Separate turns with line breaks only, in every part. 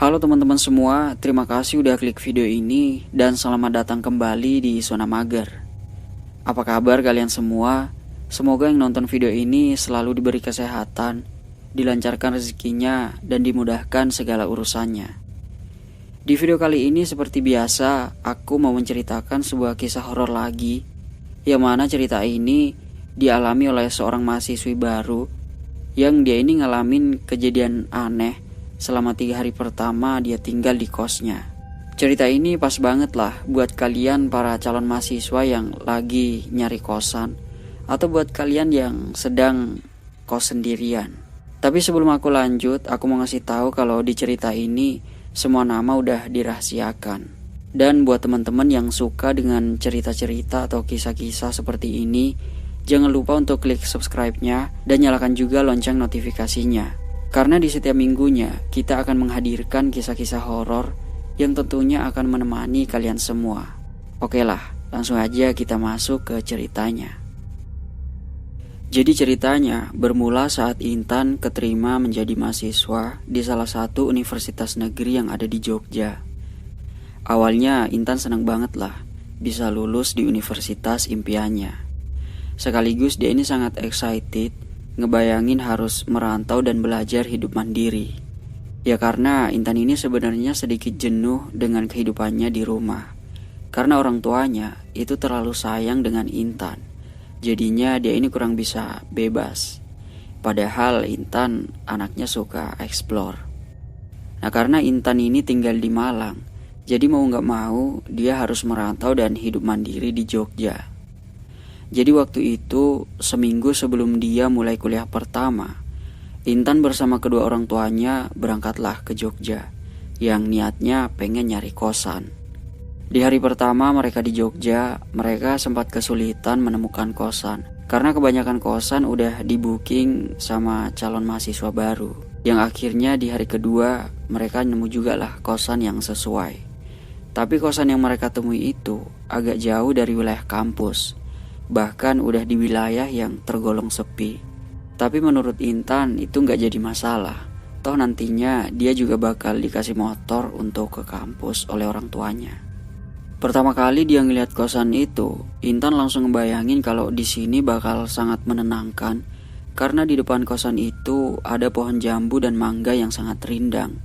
Halo teman-teman semua, terima kasih udah klik video ini dan selamat datang kembali di Zona Mager. Apa kabar kalian semua? Semoga yang nonton video ini selalu diberi kesehatan, dilancarkan rezekinya, dan dimudahkan segala urusannya. Di video kali ini seperti biasa, aku mau menceritakan sebuah kisah horor lagi, yang mana cerita ini dialami oleh seorang mahasiswi baru, yang dia ini ngalamin kejadian aneh selama 3 hari pertama dia tinggal di kosnya. Cerita ini pas banget lah buat kalian para calon mahasiswa yang lagi nyari kosan, atau buat kalian yang sedang kos sendirian. Tapi sebelum aku lanjut, aku mau ngasih tahu kalau di cerita ini semua nama udah dirahasiakan. Dan buat teman-teman yang suka dengan cerita-cerita atau kisah-kisah seperti ini, jangan lupa untuk klik subscribe-nya dan nyalakan juga lonceng notifikasinya. Karena di setiap minggunya kita akan menghadirkan kisah-kisah horor yang tentunya akan menemani kalian semua. Oke lah, langsung aja kita masuk ke ceritanya. Jadi ceritanya bermula saat Intan keterima menjadi mahasiswa di salah satu universitas negeri yang ada di Jogja. Awalnya Intan senang banget lah bisa lulus di universitas impiannya. Sekaligus dia ini sangat excited ngebayangin harus merantau dan belajar hidup mandiri. Ya karena Intan ini sebenarnya sedikit jenuh dengan kehidupannya di rumah. Karena orang tuanya itu terlalu sayang dengan Intan. Jadinya dia ini kurang bisa bebas. Padahal Intan anaknya suka explore. Nah karena Intan ini tinggal di Malang, jadi mau gak mau dia harus merantau dan hidup mandiri di Jogja. Jadi waktu itu, seminggu sebelum dia mulai kuliah pertama, Intan bersama kedua orang tuanya berangkatlah ke Jogja, yang niatnya pengen nyari kosan. Di hari pertama mereka di Jogja, mereka sempat kesulitan menemukan kosan, karena kebanyakan kosan udah di booking sama calon mahasiswa baru. Yang akhirnya di hari kedua, mereka nemu juga lah kosan yang sesuai. Tapi kosan yang mereka temui itu agak jauh dari wilayah kampus. Bahkan udah di wilayah yang tergolong sepi. Tapi menurut Intan itu gak jadi masalah. Toh nantinya dia juga bakal dikasih motor untuk ke kampus oleh orang tuanya. Pertama kali dia ngeliat kosan itu, Intan langsung ngebayangin kalau di sini bakal sangat menenangkan. Karena di depan kosan itu ada pohon jambu dan mangga yang sangat rindang.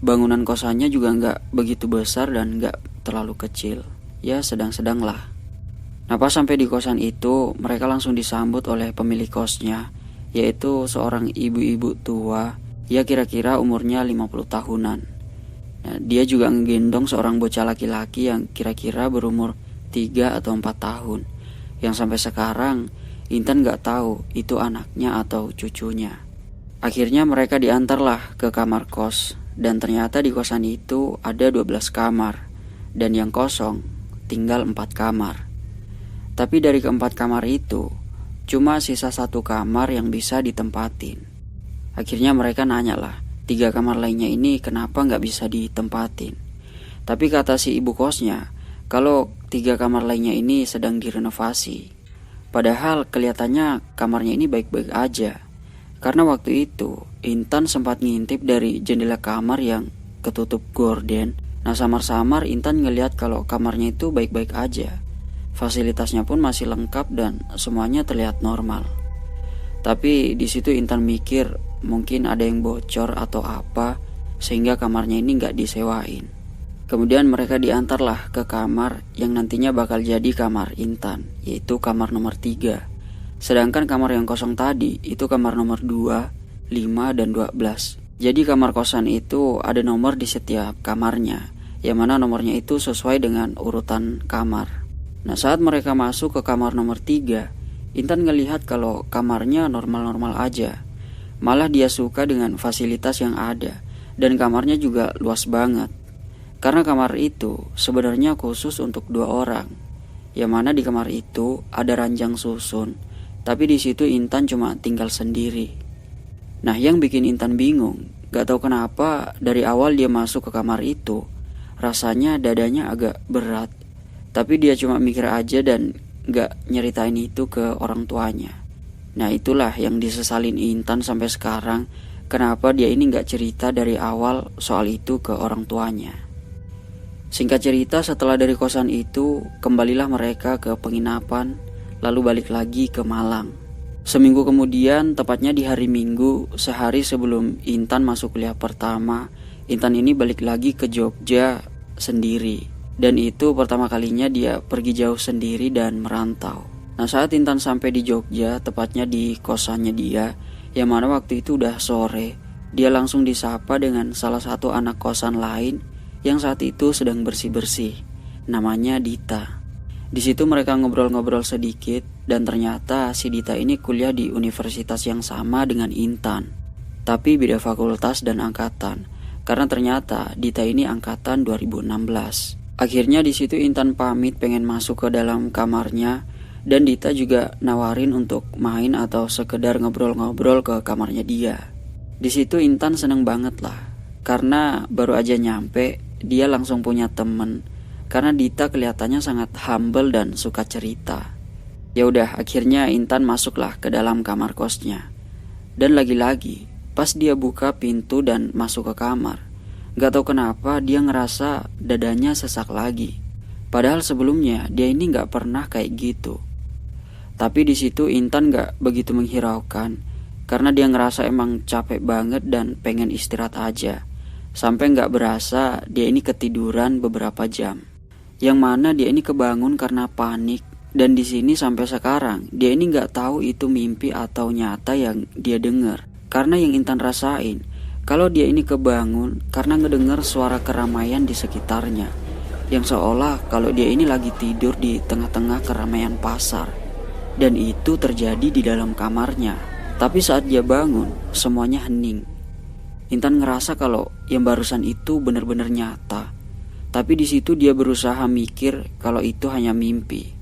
Bangunan kosannya juga gak begitu besar dan gak terlalu kecil. Ya sedang-sedang lah. Nah pas sampai di kosan itu, mereka langsung disambut oleh pemilik kosnya, yaitu seorang ibu-ibu tua, ya kira-kira umurnya 50 tahunan. Nah, dia juga ngegendong seorang bocah laki-laki yang kira-kira berumur 3 atau 4 tahun, yang sampai sekarang Intan gak tahu itu anaknya atau cucunya. Akhirnya mereka diantarlah ke kamar kos, dan ternyata di kosan itu ada 12 kamar, dan yang kosong tinggal 4 kamar. Tapi dari keempat kamar itu, cuma sisa 1 kamar yang bisa ditempatin. Akhirnya mereka nanya lah, 3 kamar lainnya ini kenapa gak bisa ditempatin. Tapi kata si ibu kosnya, kalau 3 kamar lainnya ini sedang direnovasi. Padahal kelihatannya kamarnya ini baik-baik aja. Karena waktu itu, Intan sempat ngintip dari jendela kamar yang ketutup gorden. Nah samar-samar Intan ngelihat kalau kamarnya itu baik-baik aja. Fasilitasnya pun masih lengkap dan semuanya terlihat normal. Tapi di situ Intan mikir mungkin ada yang bocor atau apa sehingga kamarnya ini gak disewain. Kemudian mereka diantarlah ke kamar yang nantinya bakal jadi kamar Intan, yaitu kamar nomor 3. Sedangkan kamar yang kosong tadi itu kamar nomor 2, 5, dan 12. Jadi kamar kosan itu ada nomor di setiap kamarnya, yang mana nomornya itu sesuai dengan urutan kamar. Nah saat mereka masuk ke kamar nomor 3, Intan ngelihat kalau kamarnya normal-normal aja. Malah dia suka dengan fasilitas yang ada, dan kamarnya juga luas banget. Karena kamar itu sebenarnya khusus untuk 2 orang. Yang mana di kamar itu ada ranjang susun, tapi di situ Intan cuma tinggal sendiri. Nah yang bikin Intan bingung, gak tahu kenapa dari awal dia masuk ke kamar itu, rasanya dadanya agak berat. Tapi dia cuma mikir aja dan gak nyeritain itu ke orang tuanya. Nah itulah yang disesalin Intan sampai sekarang, kenapa dia ini nggak cerita dari awal soal itu ke orang tuanya. Singkat cerita, setelah dari kosan itu, kembalilah mereka ke penginapan, lalu balik lagi ke Malang. Seminggu kemudian, tepatnya di hari Minggu, sehari sebelum Intan masuk kuliah pertama, Intan ini balik lagi ke Jogja sendiri. Dan itu pertama kalinya dia pergi jauh sendiri dan merantau. Nah, saat Intan sampai di Jogja, tepatnya di kosannya dia, yang mana waktu itu udah sore, dia langsung disapa dengan salah satu anak kosan lain yang saat itu sedang bersih-bersih. Namanya Dita. Di situ mereka ngobrol-ngobrol sedikit dan ternyata si Dita ini kuliah di universitas yang sama dengan Intan, tapi beda fakultas dan angkatan. Karena ternyata Dita ini angkatan 2016. Akhirnya di situ Intan pamit pengen masuk ke dalam kamarnya dan Dita juga nawarin untuk main atau sekedar ngobrol-ngobrol ke kamarnya dia. Di situ Intan seneng banget lah karena baru aja nyampe dia langsung punya temen. Karena Dita kelihatannya sangat humble dan suka cerita. Ya udah, akhirnya Intan masuklah ke dalam kamar kosnya. Dan lagi-lagi pas dia buka pintu dan masuk ke kamar, gak tahu kenapa dia ngerasa dadanya sesak lagi. Padahal sebelumnya dia ini gak pernah kayak gitu. Tapi di situ Intan gak begitu menghiraukan, karena dia ngerasa emang capek banget dan pengen istirahat aja. Sampai gak berasa dia ini ketiduran beberapa jam. Yang mana dia ini kebangun karena panik. Dan di sini sampai sekarang dia ini gak tahu itu mimpi atau nyata yang dia dengar. Karena yang Intan rasain, kalau dia ini kebangun karena ngedengar suara keramaian di sekitarnya, yang seolah kalau dia ini lagi tidur di tengah-tengah keramaian pasar. Dan itu terjadi di dalam kamarnya. Tapi saat dia bangun, semuanya hening. Intan ngerasa kalau yang barusan itu benar-benar nyata. Tapi di situ dia berusaha mikir kalau itu hanya mimpi.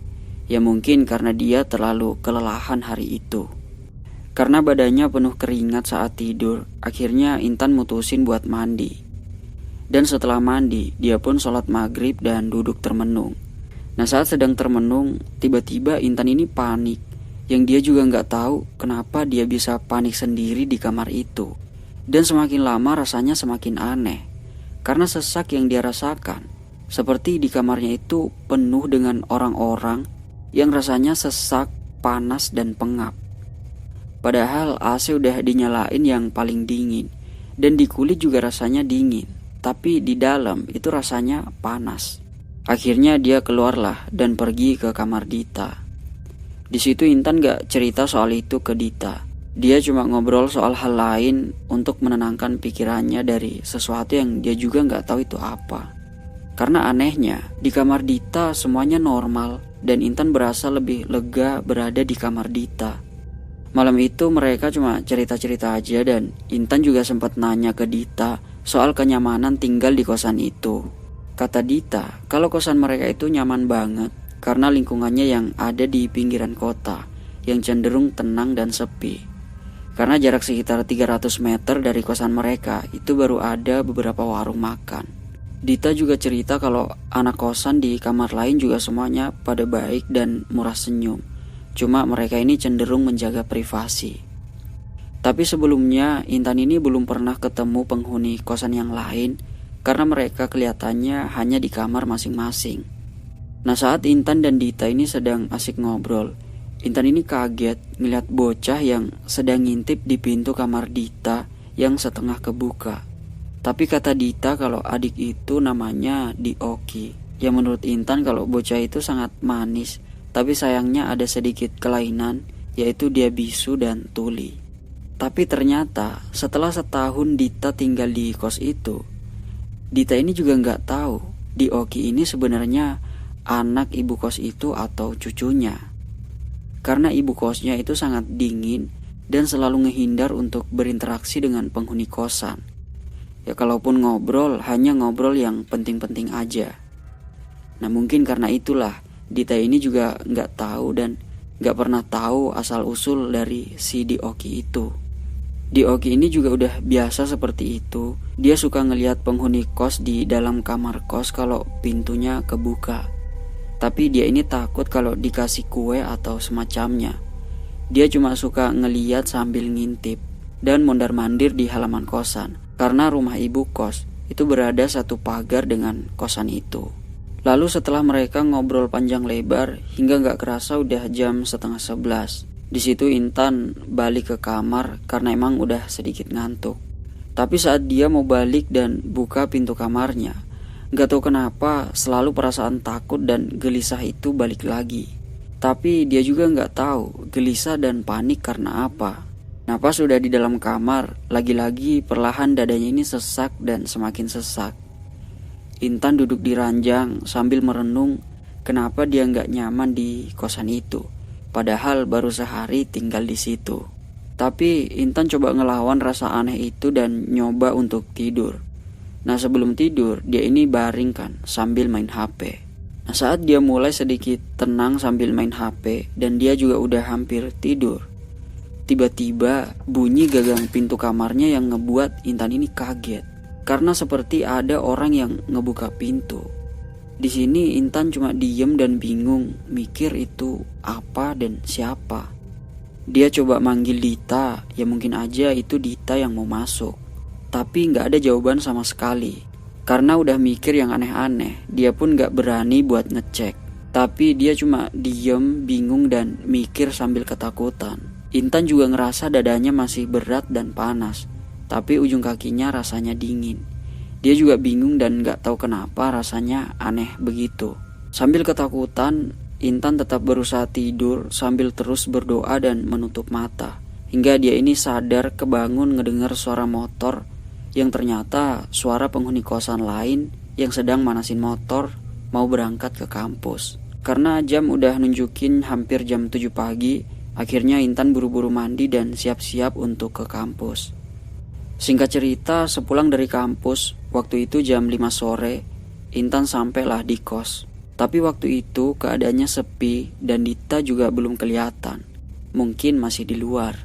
Ya mungkin karena dia terlalu kelelahan hari itu. Karena badannya penuh keringat saat tidur, akhirnya Intan mutusin buat mandi. Dan setelah mandi, dia pun sholat maghrib dan duduk termenung. Nah, saat sedang termenung, tiba-tiba Intan ini panik. Yang dia juga gak tahu kenapa dia bisa panik sendiri di kamar itu. Dan semakin lama rasanya semakin aneh. Karena sesak yang dia rasakan, seperti di kamarnya itu penuh dengan orang-orang yang rasanya sesak, panas, dan pengap. Padahal AC udah dinyalain yang paling dingin, dan di kulit juga rasanya dingin, tapi di dalam itu rasanya panas. Akhirnya dia keluarlah dan pergi ke kamar Dita. Di situ Intan gak cerita soal itu ke Dita. Dia cuma ngobrol soal hal lain untuk menenangkan pikirannya dari sesuatu yang dia juga gak tahu itu apa. Karena anehnya, di kamar Dita semuanya normal dan Intan berasa lebih lega berada di kamar Dita. Malam itu mereka cuma cerita-cerita aja dan Intan juga sempat nanya ke Dita soal kenyamanan tinggal di kosan itu. Kata Dita, kalau kosan mereka itu nyaman banget karena lingkungannya yang ada di pinggiran kota yang cenderung tenang dan sepi. Karena jarak sekitar 300 meter dari kosan mereka itu baru ada beberapa warung makan. Dita juga cerita kalau anak kosan di kamar lain juga semuanya pada baik dan murah senyum. Cuma mereka ini cenderung menjaga privasi. Tapi sebelumnya Intan ini belum pernah ketemu penghuni kosan yang lain karena mereka kelihatannya hanya di kamar masing-masing. Nah, saat Intan dan Dita ini sedang asik ngobrol, Intan ini kaget ngeliat bocah yang sedang ngintip di pintu kamar Dita yang setengah kebuka. Tapi kata Dita kalau adik itu namanya Dioki. Ya menurut Intan kalau bocah itu sangat manis, tapi sayangnya ada sedikit kelainan, yaitu dia bisu dan tuli. Tapi ternyata setelah setahun Dita tinggal di kos itu, Dita ini juga gak tahu Dioki ini sebenarnya anak ibu kos itu atau cucunya. Karena ibu kosnya itu sangat dingin dan selalu ngehindar untuk berinteraksi dengan penghuni kosan. Ya kalaupun ngobrol, hanya ngobrol yang penting-penting aja. Nah mungkin karena itulah Dita ini juga gak tahu dan gak pernah tahu asal-usul dari si Dioki itu. Dioki ini juga udah biasa seperti itu. Dia suka ngelihat penghuni kos di dalam kamar kos kalau pintunya kebuka. Tapi dia ini takut kalau dikasih kue atau semacamnya. Dia cuma suka ngeliat sambil ngintip. dan mondar-mandir di halaman kosan, karena rumah ibu kos itu berada satu pagar dengan kosan itu. Lalu setelah mereka ngobrol panjang lebar hingga gak kerasa udah jam 10:30. Di situ Intan balik ke kamar karena emang udah sedikit ngantuk. Tapi saat dia mau balik dan buka pintu kamarnya, gak tahu kenapa selalu perasaan takut dan gelisah itu balik lagi. Tapi dia juga gak tahu gelisah dan panik karena apa. Nah pas sudah di dalam kamar, lagi-lagi perlahan dadanya ini sesak dan semakin sesak. Intan duduk di ranjang sambil merenung kenapa dia gak nyaman di kosan itu. Padahal baru sehari tinggal di situ. Tapi Intan coba ngelawan rasa aneh itu dan nyoba untuk tidur. Nah sebelum tidur dia ini baring kan sambil main HP. Nah saat dia mulai sedikit tenang sambil main HP dan dia juga udah hampir tidur, tiba-tiba bunyi gagang pintu kamarnya yang ngebuat Intan ini kaget. Karena seperti ada orang yang ngebuka pintu. Di sini Intan cuma diem dan bingung mikir itu apa dan siapa. Dia coba manggil Dita, ya mungkin aja itu Dita yang mau masuk. Tapi gak ada jawaban sama sekali. Karena udah mikir yang aneh-aneh, dia pun gak berani buat ngecek. Tapi dia cuma diem, bingung dan mikir sambil ketakutan. Intan juga ngerasa dadanya masih berat dan panas, tapi ujung kakinya rasanya dingin. Dia juga bingung dan gak tahu kenapa rasanya aneh begitu. Sambil ketakutan, Intan tetap berusaha tidur sambil terus berdoa dan menutup mata. Hingga dia ini sadar kebangun ngedengar suara motor yang ternyata suara penghuni kosan lain yang sedang manasin motor mau berangkat ke kampus. Karena jam udah nunjukin hampir jam 7 pagi, akhirnya Intan buru-buru mandi dan siap-siap untuk ke kampus. Singkat cerita, sepulang dari kampus, waktu itu jam 5 sore, Intan sampailah di kos. Tapi waktu itu keadaannya sepi dan Dita juga belum kelihatan. Mungkin masih di luar.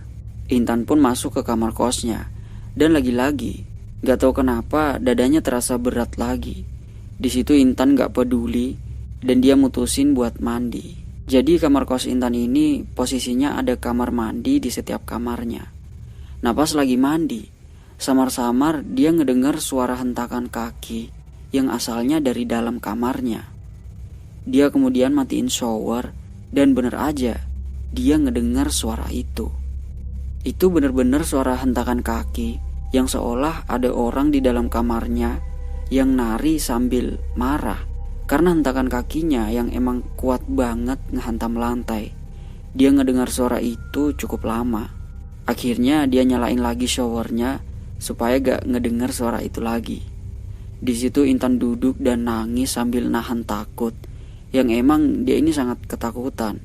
Intan pun masuk ke kamar kosnya. Dan lagi-lagi, gak tahu kenapa dadanya terasa berat lagi. Di situ Intan gak peduli dan dia mutusin buat mandi. Jadi kamar kos Intan ini posisinya ada kamar mandi di setiap kamarnya. Nah pas lagi mandi, samar-samar dia ngedengar suara hentakan kaki yang asalnya dari dalam kamarnya. Dia kemudian matiin shower dan bener aja dia ngedengar suara itu. Itu bener-bener suara hentakan kaki yang seolah ada orang di dalam kamarnya yang nari sambil marah. Karena hentakan kakinya yang emang kuat banget ngehantam lantai. Dia ngedengar suara itu cukup lama. Akhirnya dia nyalain lagi showernya supaya gak ngedengar suara itu lagi. Di situ Intan duduk dan nangis sambil nahan takut. Yang emang dia ini sangat ketakutan.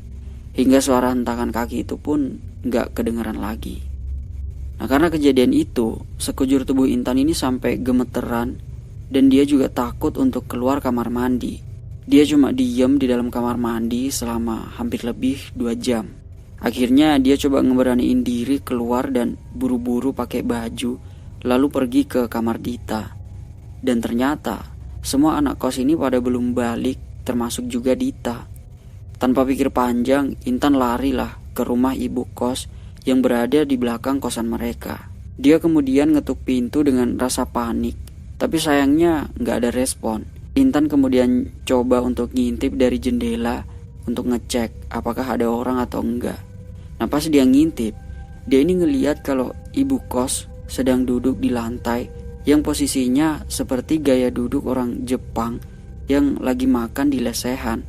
Hingga suara hentakan kaki itu pun gak kedengeran lagi. Nah karena kejadian itu, sekujur tubuh Intan ini sampai gemeteran. Dan dia juga takut untuk keluar kamar mandi. Dia cuma diem di dalam kamar mandi selama hampir lebih 2 jam. Akhirnya dia coba ngeberaniin diri keluar dan buru-buru pakai baju, lalu pergi ke kamar Dita. Dan ternyata semua anak kos ini pada belum balik, termasuk juga Dita. Tanpa pikir panjang, Intan larilah ke rumah ibu kos yang berada di belakang kosan mereka. Dia kemudian ngetuk pintu dengan rasa panik, tapi sayangnya gak ada respon. Intan kemudian coba untuk ngintip dari jendela untuk ngecek apakah ada orang atau enggak. Nah pas dia ngintip, dia ini ngeliat kalau ibu kos sedang duduk di lantai yang posisinya seperti gaya duduk orang Jepang yang lagi makan di lesehan.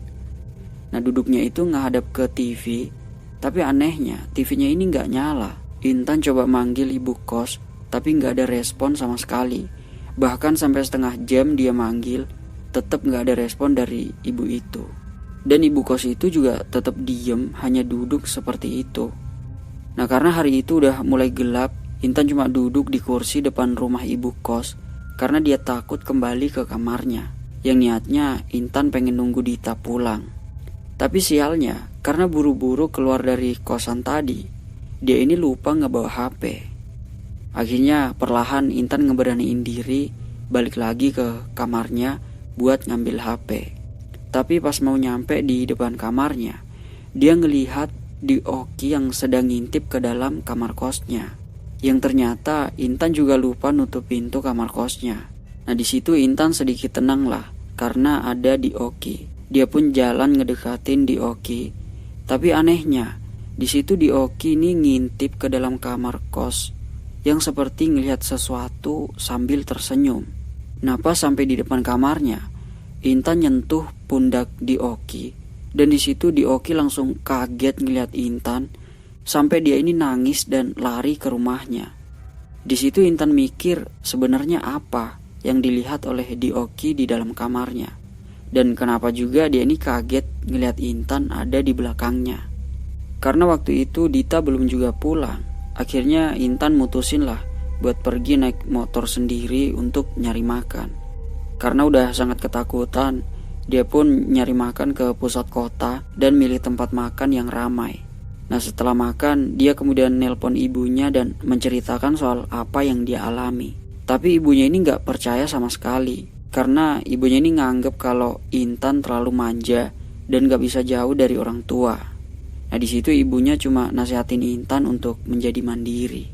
Nah duduknya itu ngadap ke TV, tapi anehnya TV-nya ini gak nyala. Intan coba manggil ibu kos, tapi gak ada respon sama sekali. Bahkan sampai setengah jam dia manggil, tetap gak ada respon dari ibu itu. Dan ibu kos itu juga tetap diem, hanya duduk seperti itu. Nah karena hari itu udah mulai gelap, Intan cuma duduk di kursi depan rumah ibu kos karena dia takut kembali ke kamarnya. Yang niatnya Intan pengen nunggu Dita pulang. Tapi sialnya, karena buru-buru keluar dari kosan tadi, dia ini lupa ngebawa HP. Akhirnya perlahan Intan ngeberaniin diri balik lagi ke kamarnya buat ngambil HP. Tapi pas mau nyampe di depan kamarnya, dia ngelihat di Oki yang sedang ngintip ke dalam kamar kosnya. Yang ternyata Intan juga lupa nutup pintu kamar kosnya. Nah di situ Intan sedikit tenang lah karena ada di Oki. Dia pun jalan ngedekatin di Oki. Tapi anehnya, di situ di Oki ini ngintip ke dalam kamar kos yang seperti ngelihat sesuatu sambil tersenyum. Nah pas sampai di depan kamarnya, Intan nyentuh pundak di Oki. Dan di situ di Oki langsung kaget ngelihat Intan sampai dia ini nangis dan lari ke rumahnya. Di situ Intan mikir sebenarnya apa yang dilihat oleh di Oki di dalam kamarnya. Dan kenapa juga dia ini kaget ngelihat Intan ada di belakangnya. Karena waktu itu Dita belum juga pulang. Akhirnya Intan mutusin lah buat pergi naik motor sendiri untuk nyari makan. Karena udah sangat ketakutan, dia pun nyari makan ke pusat kota dan milih tempat makan yang ramai. Nah setelah makan, dia kemudian nelpon ibunya dan menceritakan soal apa yang dia alami. Tapi ibunya ini gak percaya sama sekali. Karena ibunya ini nganggep kalau Intan terlalu manja dan gak bisa jauh dari orang tua. Nah di situ ibunya cuma nasihatin Intan untuk menjadi mandiri.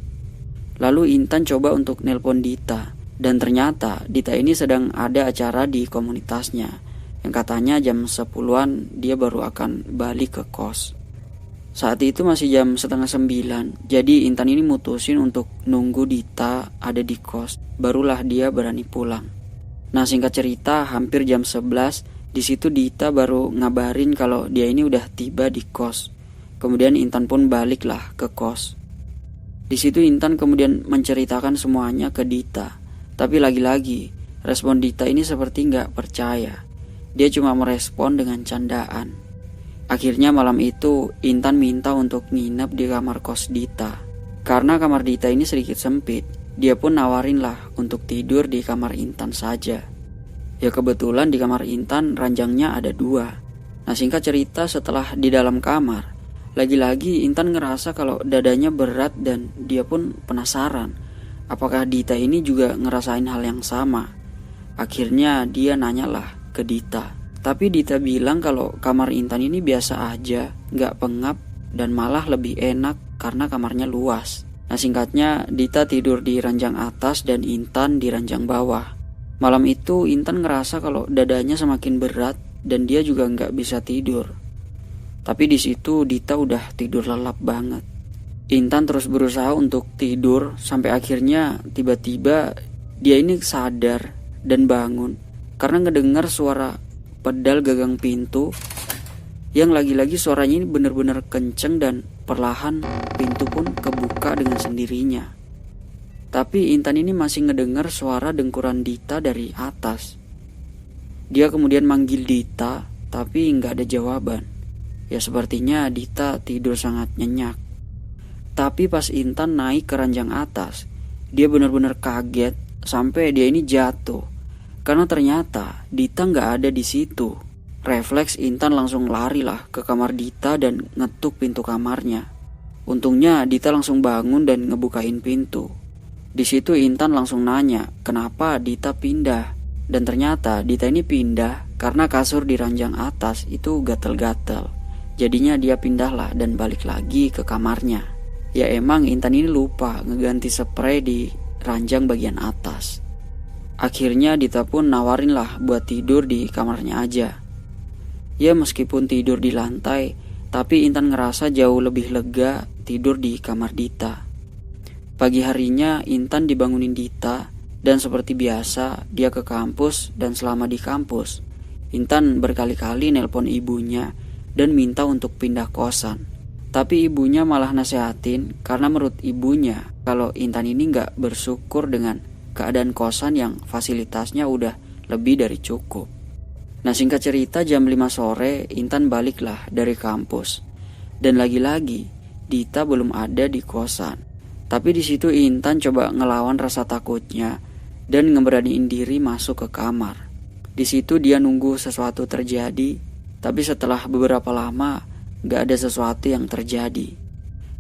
Lalu Intan coba untuk nelpon Dita. Dan ternyata Dita ini sedang ada acara di komunitasnya. Yang katanya jam 10-an dia baru akan balik ke kos. Saat itu masih jam 8:30. Jadi Intan ini mutusin untuk nunggu Dita ada di kos. Barulah dia berani pulang. Nah singkat cerita hampir jam 11. Di situ Dita baru ngabarin kalau dia ini udah tiba di kos. Kemudian Intan pun baliklah ke kos. Di situ Intan kemudian menceritakan semuanya ke Dita. Tapi lagi-lagi respon Dita ini seperti gak percaya. Dia cuma merespon dengan candaan. Akhirnya malam itu Intan minta untuk nginep di kamar kos Dita. Karena kamar Dita ini sedikit sempit, dia pun nawarin lah untuk tidur di kamar Intan saja. Ya kebetulan di kamar Intan ranjangnya ada 2. Nah singkat cerita setelah di dalam kamar, lagi-lagi Intan ngerasa kalau dadanya berat dan dia pun penasaran. Apakah Dita ini juga ngerasain hal yang sama? Akhirnya dia nanyalah ke Dita. Tapi Dita bilang kalau kamar Intan ini biasa aja, gak pengap dan malah lebih enak karena kamarnya luas. Nah singkatnya Dita tidur di ranjang atas dan Intan di ranjang bawah. Malam itu Intan ngerasa kalau dadanya semakin berat dan dia juga gak bisa tidur. Tapi di situ Dita udah tidur lelap banget. Intan terus berusaha untuk tidur sampai akhirnya tiba-tiba dia ini sadar dan bangun karena ngedengar suara pedal gagang pintu yang lagi-lagi suaranya ini benar-benar kenceng dan perlahan pintu pun kebuka dengan sendirinya. Tapi Intan ini masih ngedengar suara dengkuran Dita dari atas. Dia kemudian manggil Dita tapi nggak ada jawaban. Ya sepertinya Dita tidur sangat nyenyak. Tapi pas Intan naik ke ranjang atas, dia benar-benar kaget sampai dia ini jatuh. Karena ternyata Dita nggak ada di situ. Refleks Intan langsung lari lah ke kamar Dita dan ngetuk pintu kamarnya. Untungnya Dita langsung bangun dan ngebukain pintu. Di situ Intan langsung nanya kenapa Dita pindah. Dan ternyata Dita ini pindah karena kasur di ranjang atas itu gatel-gatel. Jadinya dia pindahlah dan balik lagi ke kamarnya. Ya emang Intan ini lupa ngeganti spray di ranjang bagian atas. Akhirnya Dita pun nawarin lah buat tidur di kamarnya aja. Ya meskipun tidur di lantai, tapi Intan ngerasa jauh lebih lega tidur di kamar Dita. Pagi harinya Intan dibangunin Dita dan seperti biasa dia ke kampus dan selama di kampus Intan berkali-kali nelpon ibunya dan minta untuk pindah kosan. Tapi ibunya malah nasehatin karena menurut ibunya kalau Intan ini gak bersyukur dengan keadaan kosan yang fasilitasnya udah lebih dari cukup. Nah singkat cerita jam 5 sore Intan baliklah dari kampus. Dan lagi-lagi Dita belum ada di kosan. Tapi di situ Intan coba ngelawan rasa takutnya dan ngeberaniin diri masuk ke kamar. Di situ dia nunggu sesuatu terjadi, tapi setelah beberapa lama gak ada sesuatu yang terjadi.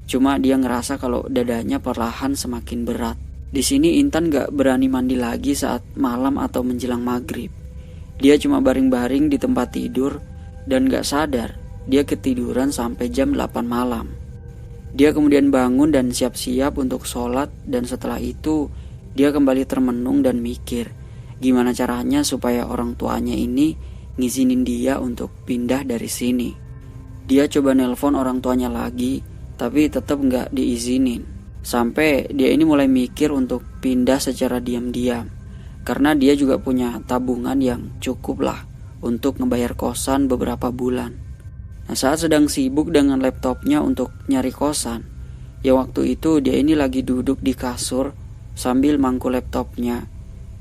Cuma dia ngerasa kalau dadanya perlahan semakin berat. Di sini Intan gak berani mandi lagi saat malam atau menjelang maghrib. Dia cuma baring-baring di tempat tidur dan gak sadar dia ketiduran sampai jam 8 malam. Dia kemudian bangun dan siap-siap untuk sholat, dan setelah itu dia kembali termenung dan mikir gimana caranya supaya orang tuanya ini ngizinin dia untuk pindah dari sini. Dia coba nelpon orang tuanya lagi, tapi tetap nggak diizinin. Sampai dia ini mulai mikir untuk pindah secara diam-diam, karena dia juga punya tabungan yang cukup lah untuk ngebayar kosan beberapa bulan. Nah, saat sedang sibuk dengan laptopnya untuk nyari kosan, ya waktu itu dia ini lagi duduk di kasur sambil mangkul laptopnya.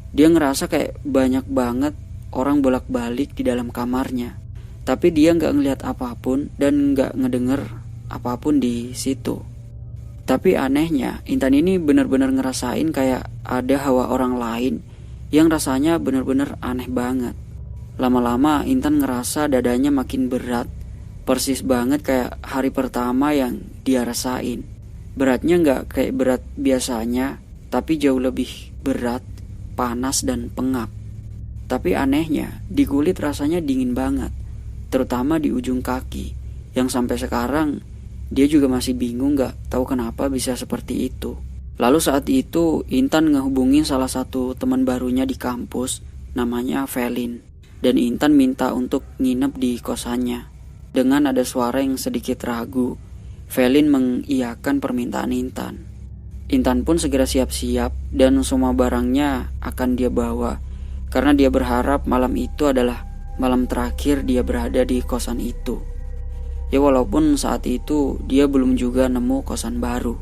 Dia ngerasa kayak banyak banget orang bolak-balik di dalam kamarnya, tapi dia nggak ngelihat apapun dan nggak ngedenger apapun di situ. Tapi anehnya, Intan ini benar-benar ngerasain kayak ada hawa orang lain yang rasanya benar-benar aneh banget. Lama-lama Intan ngerasa dadanya makin berat, persis banget kayak hari pertama yang dia rasain. Beratnya nggak kayak berat biasanya, tapi jauh lebih berat, panas dan pengap. Tapi anehnya, di kulit rasanya dingin banget, terutama di ujung kaki, yang sampai sekarang dia juga masih bingung gak tahu kenapa bisa seperti itu. Lalu saat itu Intan ngehubungin salah satu teman barunya di kampus, namanya Felin, dan Intan minta untuk nginep di kosannya. Dengan ada suara yang sedikit ragu, Felin mengiyakan permintaan Intan. Intan pun segera siap-siap dan semua barangnya akan dia bawa, karena dia berharap malam itu adalah malam terakhir dia berada di kosan itu. Ya walaupun saat itu dia belum juga nemu kosan baru.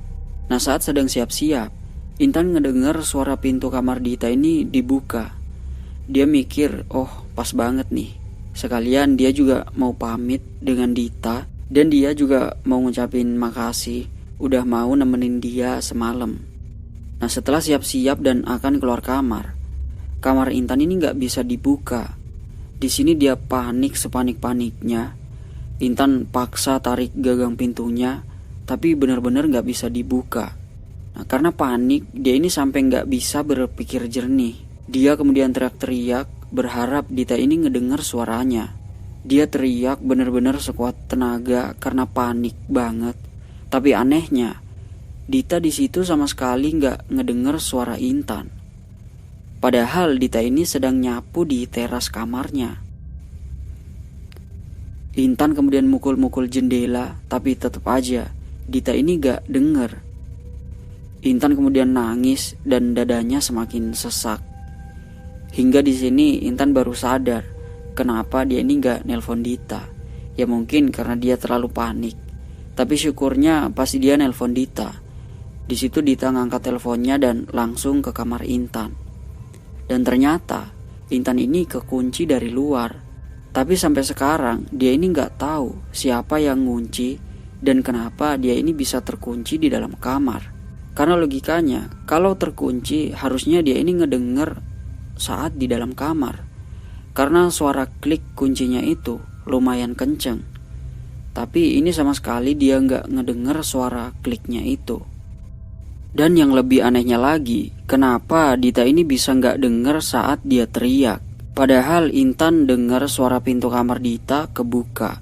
Nah, saat sedang siap-siap, Intan ngedengar suara pintu kamar Dita ini dibuka. Dia mikir, oh pas banget nih. Sekalian dia juga mau pamit dengan Dita, dan dia juga mau ngucapin makasih udah mau nemenin dia semalam. Nah, setelah siap-siap dan akan keluar kamar Intan ini nggak bisa dibuka. Di sini dia panik sepanik-paniknya. Intan paksa tarik gagang pintunya, tapi benar-benar nggak bisa dibuka. Nah, karena panik, dia ini sampai nggak bisa berpikir jernih. Dia kemudian teriak-teriak, berharap Dita ini ngedengar suaranya. Dia teriak benar-benar sekuat tenaga karena panik banget. Tapi anehnya, Dita di situ sama sekali nggak ngedengar suara Intan. Padahal Dita ini sedang nyapu di teras kamarnya. Intan kemudian mukul-mukul jendela, tapi tetap aja Dita ini gak denger. Intan kemudian nangis dan dadanya semakin sesak. Hingga di sini Intan baru sadar kenapa dia ini gak nelpon Dita. Ya mungkin karena dia terlalu panik. Tapi syukurnya pasti dia nelpon Dita. Di situ Dita ngangkat teleponnya dan langsung ke kamar Intan. Dan ternyata Intan ini kekunci dari luar. Tapi sampai sekarang dia ini gak tahu siapa yang ngunci dan kenapa dia ini bisa terkunci di dalam kamar. Karena logikanya kalau terkunci harusnya dia ini ngedenger saat di dalam kamar. Karena suara klik kuncinya itu lumayan kenceng. Tapi ini sama sekali dia gak ngedenger suara kliknya itu. Dan yang lebih anehnya lagi, kenapa Dita ini bisa gak denger saat dia teriak. Padahal Intan dengar suara pintu kamar Dita kebuka.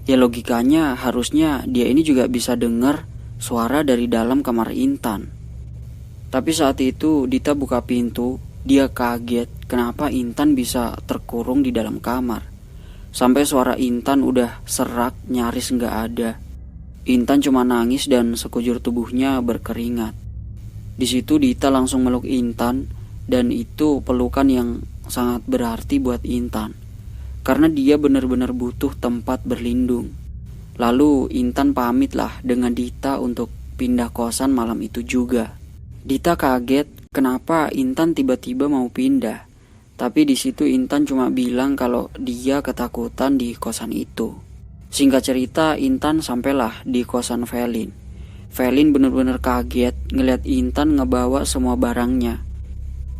Ya logikanya harusnya dia ini juga bisa dengar suara dari dalam kamar Intan. Tapi saat itu Dita buka pintu, dia kaget kenapa Intan bisa terkurung di dalam kamar. Sampai suara Intan udah serak nyaris gak ada. Intan cuma nangis dan sekujur tubuhnya berkeringat. Di situ Dita langsung meluk Intan dan itu pelukan yang sangat berarti buat Intan. Karena dia benar-benar butuh tempat berlindung. Lalu Intan pamit lah dengan Dita untuk pindah kosan malam itu juga. Dita kaget kenapa Intan tiba-tiba mau pindah. Tapi di situ Intan cuma bilang kalau dia ketakutan di kosan itu. Singkat cerita Intan sampailah di kosan Felin. Felin benar-benar kaget ngeliat Intan ngebawa semua barangnya.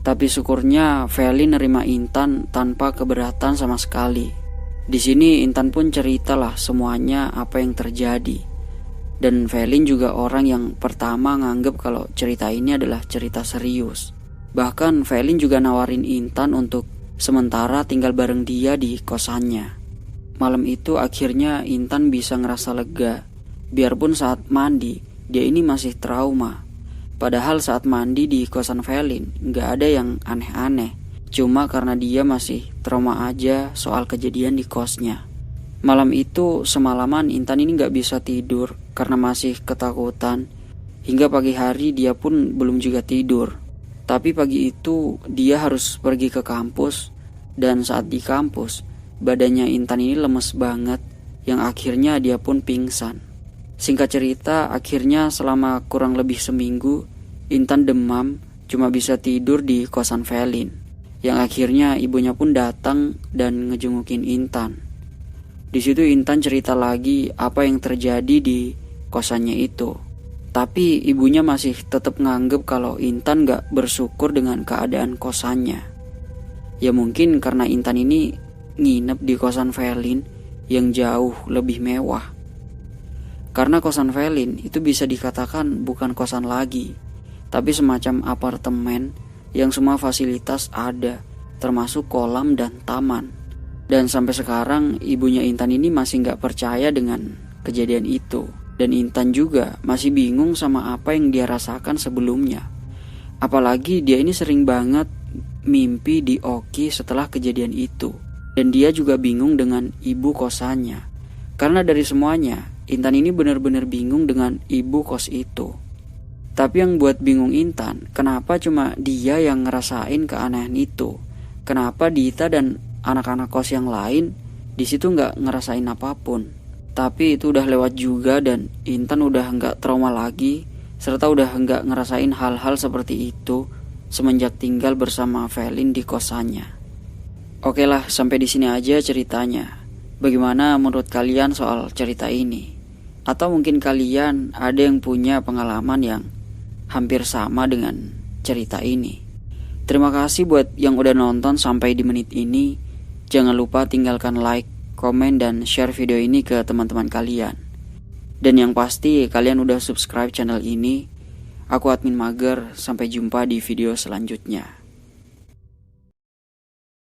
Tapi syukurnya Felin nerima Intan tanpa keberatan sama sekali. Di sini Intan pun ceritalah semuanya apa yang terjadi. Dan Felin juga orang yang pertama nganggep kalau cerita ini adalah cerita serius. Bahkan Felin juga nawarin Intan untuk sementara tinggal bareng dia di kosannya. Malam itu akhirnya Intan bisa ngerasa lega. Biarpun saat mandi dia ini masih trauma. Padahal saat mandi di kosan Velin gak ada yang aneh-aneh. Cuma karena dia masih trauma aja soal kejadian di kosnya. Malam itu semalaman Intan ini gak bisa tidur karena masih ketakutan. Hingga pagi hari dia pun belum juga tidur. Tapi pagi itu dia harus pergi ke kampus. Dan saat di kampus, badannya Intan ini lemes banget, yang akhirnya dia pun pingsan. Singkat cerita, akhirnya selama kurang lebih seminggu, Intan demam, cuma bisa tidur di kosan Velin. Yang akhirnya ibunya pun datang dan ngejengukin Intan. Di situ Intan cerita lagi apa yang terjadi di kosannya itu. Tapi ibunya masih tetap nganggep kalau Intan gak bersyukur dengan keadaan kosannya. Ya mungkin karena Intan ini nginep di kosan Velin yang jauh lebih mewah. Karena kosan Velin itu bisa dikatakan bukan kosan lagi, tapi semacam apartemen yang semua fasilitas ada, termasuk kolam dan taman. Dan sampai sekarang ibunya Intan ini masih gak percaya dengan kejadian itu. Dan Intan juga masih bingung sama apa yang dia rasakan sebelumnya. Apalagi dia ini sering banget mimpi di Oki setelah kejadian itu. Dan dia juga bingung dengan ibu kosannya. Karena dari semuanya, Intan ini benar-benar bingung dengan ibu kos itu. Tapi yang buat bingung Intan, kenapa cuma dia yang ngerasain keanehan itu? Kenapa Dita dan anak-anak kos yang lain di situ nggak ngerasain apapun? Tapi itu udah lewat juga dan Intan udah nggak trauma lagi, serta udah nggak ngerasain hal-hal seperti itu semenjak tinggal bersama Velin di kosannya. Oke lah, sampai di sini aja ceritanya. Bagaimana menurut kalian soal cerita ini? Atau mungkin kalian ada yang punya pengalaman yang hampir sama dengan cerita ini. Terima kasih buat yang udah nonton sampai di menit ini. Jangan lupa tinggalkan like, komen, dan share video ini ke teman-teman kalian. Dan yang pasti kalian udah subscribe channel ini. Aku admin mager, sampai jumpa di video selanjutnya.